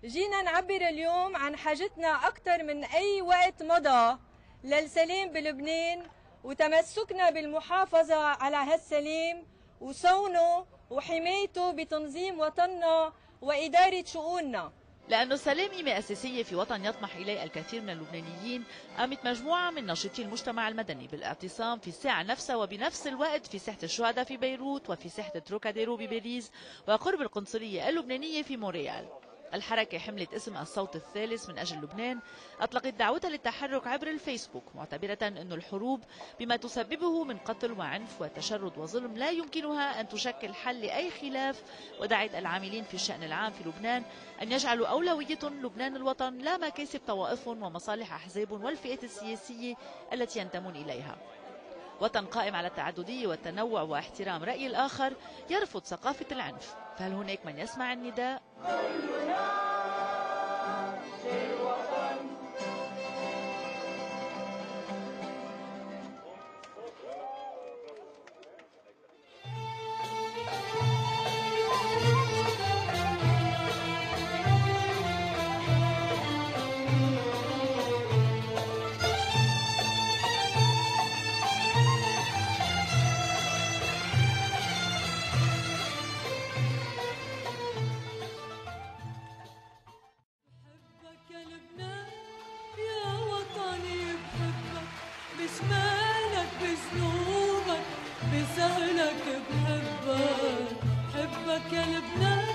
جينا نعبر اليوم عن حاجتنا أكثر من أي وقت مضى للسلام بلبنان وتمسكنا بالمحافظة على هالسلام وصونه وحمايته بتنظيم وطننا وإدارة شؤوننا. لأنه السلام قيمة أساسية في وطن يطمح إليه الكثير من اللبنانيين، قامت مجموعة من ناشطي المجتمع المدني بالاعتصام في الساعة نفسها وبنفس الوقت في ساحة الشهداء في بيروت وفي ساحة تروكاديرو بباريس وقرب القنصلية اللبنانية في مونريال. الحركة حملت اسم الصوت الثالث من أجل لبنان، أطلقت دعوتها للتحرك عبر الفيسبوك معتبرة أن الحروب بما تسببه من قتل وعنف وتشرد وظلم لا يمكنها أن تشكل حل لأي خلاف، ودعت العاملين في الشأن العام في لبنان أن يجعلوا أولوية لبنان الوطن لا مكاسب طوائف ومصالح أحزاب والفئات السياسية التي ينتمون إليها. وطن قائم على التعددية والتنوع واحترام رأي الآخر، يرفض ثقافة العنف. فهل هناك من يسمع النداء؟ حبك يا لبنان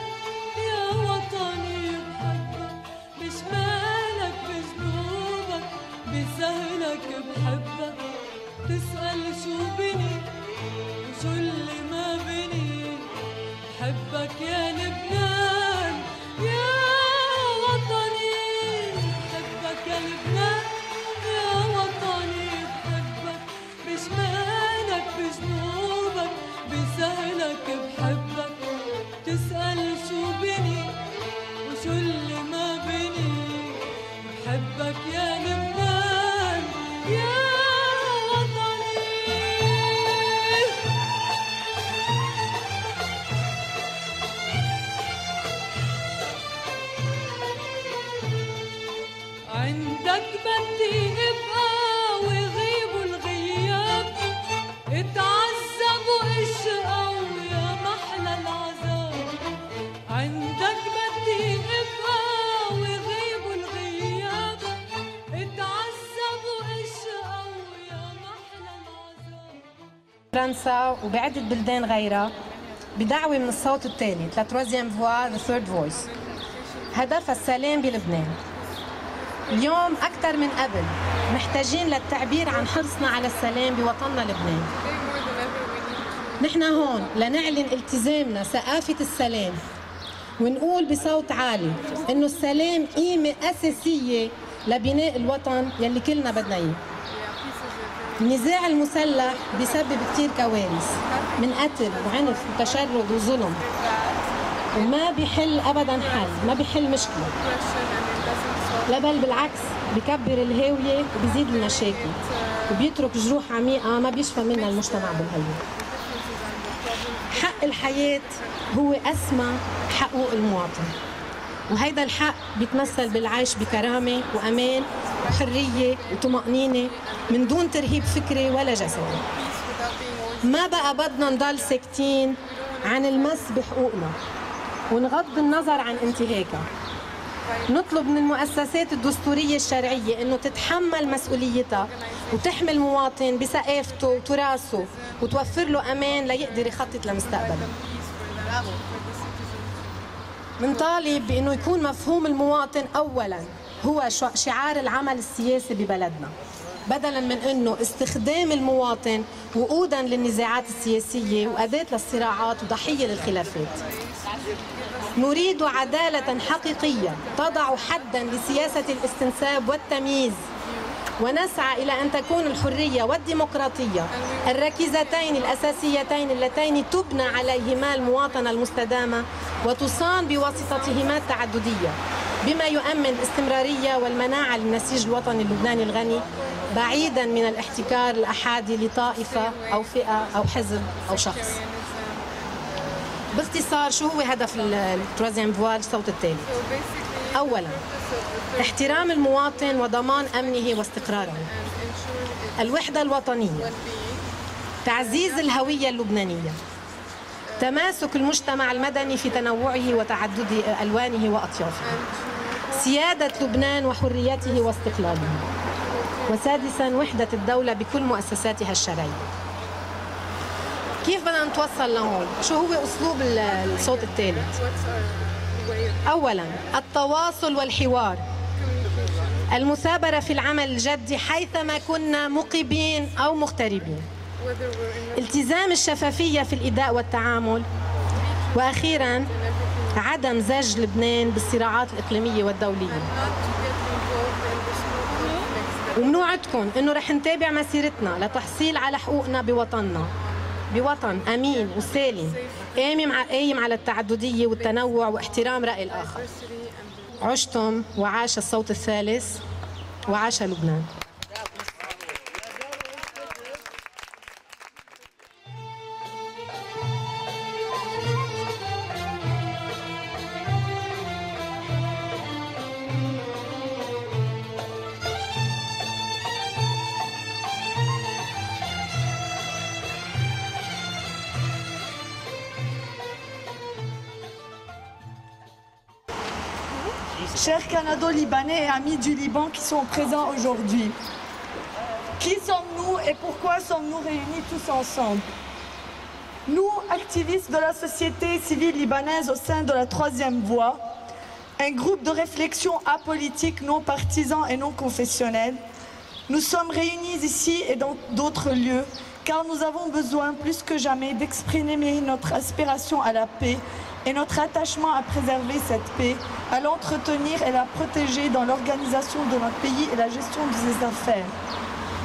يا وطني بحبك، مش مالك بذنوبك بسهلك بحبك، تسأل شو بني وشو اللي ما بني، بحبك يا لبنان يا وطني، بحبك يا لبنان يا وطني بحبك، مش مالك بذنوبك بسهلك بحبك، تسأل شو بني وشو اللي ما بني، بحبك يا لبنان يا وطني. عندك بدي ابقى ويغيبوا الغياب، اتعذبوا اشقوا يا محلى العذاب، عندك بدي ابقى ويغيبوا الغياب، اتعذبوا اشقوا يا محلى العذاب. فرنسا وبعدة بلدان غيرها بدعوة من الصوت الثالث لا تروزيام فوا ذا ثيرد فويس، هدف السلام بلبنان. اليوم أكثر من قبل محتاجين للتعبير عن حرصنا على السلام بوطننا لبنان. نحن هون لنعلن التزامنا ثقافة السلام ونقول بصوت عالي إنه السلام قيمة أساسية لبناء الوطن يلي كلنا بدنا إياه. النزاع المسلح بيسبب كتير كوارث من قتل وعنف وتشرد وظلم، وما بيحل أبداً حل، ما بيحل مشكلة، لا بل بالعكس بكبر الهاوية وبيزيد المشاكل وبيترك جروح عميقة ما بيشفى منها المجتمع بالهوية. حق الحياة هو أسمى حقوق المواطن، وهيدا الحق بيتمثل بالعيش بكرامة وأمان وحرية وطمأنينة من دون ترهيب فكري ولا جسدي. ما بقى بدنا نضل ساكتين عن المس بحقوقنا ونغض النظر عن انتهاكها. نطلب من المؤسسات الدستورية الشرعية إنه تتحمل مسؤوليتها وتحمي المواطن بثقافته وتراثه وتوفر له أمان ليقدر يخطط لمستقبله. منطالب بأنه يكون مفهوم المواطن أولاً هو شعار العمل السياسي ببلدنا، بدلاً من أنه استخدام المواطن وقوداً للنزاعات السياسية وأداة للصراعات وضحية للخلافات. نريد عدالة حقيقية تضع حداً لسياسة الاستنساب والتمييز، ونسعى إلى أن تكون الحرية والديمقراطية الركيزتين الأساسيتين اللتين تبنى عليهما المواطنة المستدامة وتصان بواسطتهما التعددية، بما يؤمن الاستمرارية والمناعة للنسيج الوطني اللبناني الغني، بعيداً من الاحتكار الأحادي لطائفة أو فئة أو حزب أو شخص. باختصار شو هو هدف التروازيام فوا الصوت الثالث؟ أولاً احترام المواطن وضمان أمنه واستقراره. الوحدة الوطنية. تعزيز الهوية اللبنانية. تماسك المجتمع المدني في تنوعه وتعدد ألوانه وأطيافه. سيادة لبنان وحريته واستقلاله. وسادساً وحدة الدولة بكل مؤسساتها الشرعية. كيف بدنا نتوصل لهون؟ شو هو أسلوب الصوت الثالث؟ أولاً التواصل والحوار. المثابرة في العمل الجدي حيثما كنا مقيمين أو مغتربين. التزام الشفافية في الإداء والتعامل. وأخيراً عدم زج لبنان بالصراعات الإقليمية والدولية. ومنوعدكم إنه رح نتابع مسيرتنا لتحصيل على حقوقنا بوطننا، بوطن أمين وسالم قايم على التعددية والتنوع واحترام رأي الآخر. عشتم وعاش الصوت الثالث وعاش لبنان. Chers Canado-Libanais et amis du Liban qui sont présents aujourd'hui, qui sommes-nous et pourquoi sommes-nous réunis tous ensemble? Nous, activistes de la société civile libanaise au sein de la Troisième Voie, un groupe de réflexion apolitique, non partisan et non confessionnel, nous sommes réunis ici et dans d'autres lieux car nous avons besoin plus que jamais d'exprimer notre aspiration à la paix et notre attachement à préserver cette paix, à l'entretenir et la protéger dans l'organisation de notre pays et la gestion de ses affaires.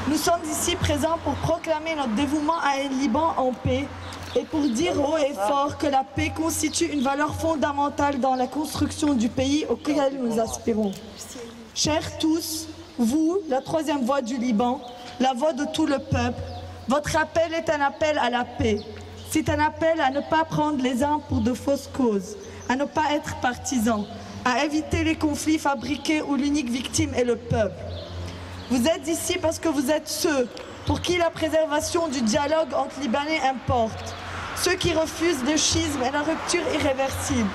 Nous sommes ici présents pour proclamer notre dévouement à un Liban en paix et pour dire haut et fort que la paix constitue une valeur fondamentale dans la construction du pays auquel nous aspirons. Chers tous, vous, la Troisième Voie du Liban, la voix de tout le peuple, votre appel est un appel à la paix. C'est un appel à ne pas prendre les armes pour de fausses causes, à ne pas être partisans, à éviter les conflits fabriqués où l'unique victime est le peuple. Vous êtes ici parce que vous êtes ceux pour qui la préservation du dialogue entre Libanais importe, ceux qui refusent le schisme et la rupture irréversible,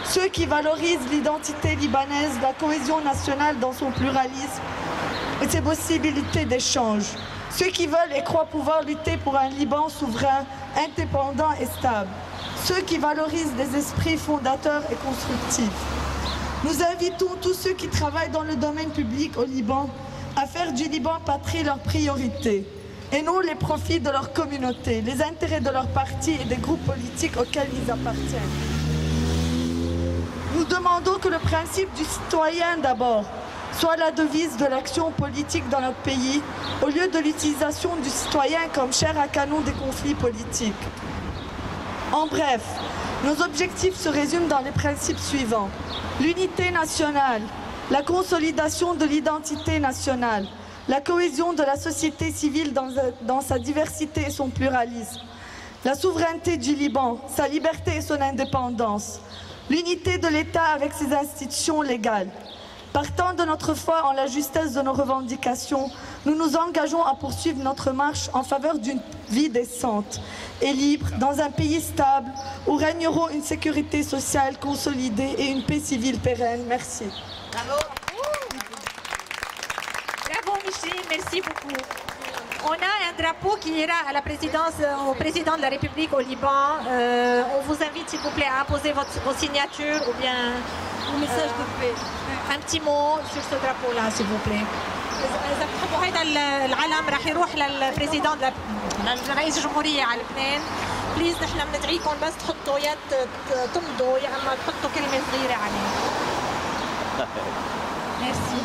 ceux qui valorisent l'identité libanaise, la cohésion nationale dans son pluralisme et ses possibilités d'échange, ceux qui veulent et croient pouvoir lutter pour un Liban souverain, indépendant et stable, ceux qui valorisent les esprits fondateurs et constructifs. Nous invitons tous ceux qui travaillent dans le domaine public au Liban à faire du Liban patrie leur priorité et non les profits de leur communauté, les intérêts de leur parti et des groupes politiques auxquels ils appartiennent. Nous demandons que le principe du citoyen d'abord soit la devise de l'action politique dans notre pays, au lieu de l'utilisation du citoyen comme chair à canon des conflits politiques. En bref, nos objectifs se résument dans les principes suivants. L'unité nationale, la consolidation de l'identité nationale, la cohésion de la société civile dans sa diversité et son pluralisme, la souveraineté du Liban, sa liberté et son indépendance, l'unité de l'État avec ses institutions légales. Partant de notre foi en la justesse de nos revendications, nous nous engageons à poursuivre notre marche en faveur d'une vie décente et libre dans un pays stable où régneront une sécurité sociale consolidée et une paix civile pérenne. Merci. Bravo. Bravo Micheline, merci beaucoup. On a un drapeau qui ira à la présidence, au président de la République au Liban. On vous invite s'il vous plaît à apposer vos signatures ou bien un message de paix. Un petit mot sur ce drapeau-là s'il vous plaît. إذا بتحبوا هيدا العلم رح يروح للبريزيدون لرئيس الجمهورية على لبنان. بليز نحن بندعيكم بس تحطوا يد تمضوا يا اما تحطوا كلمة صغيرة عليه. ميرسي.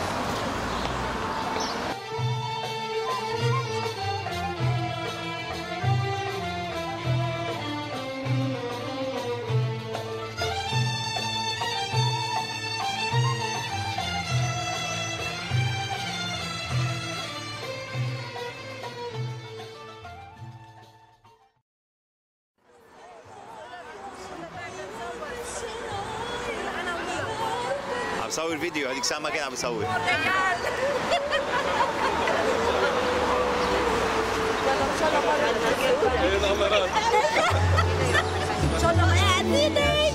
بصور فيديو، هذيك الساعة ما كان عم بصور. ان شاء الله قاعدين هيك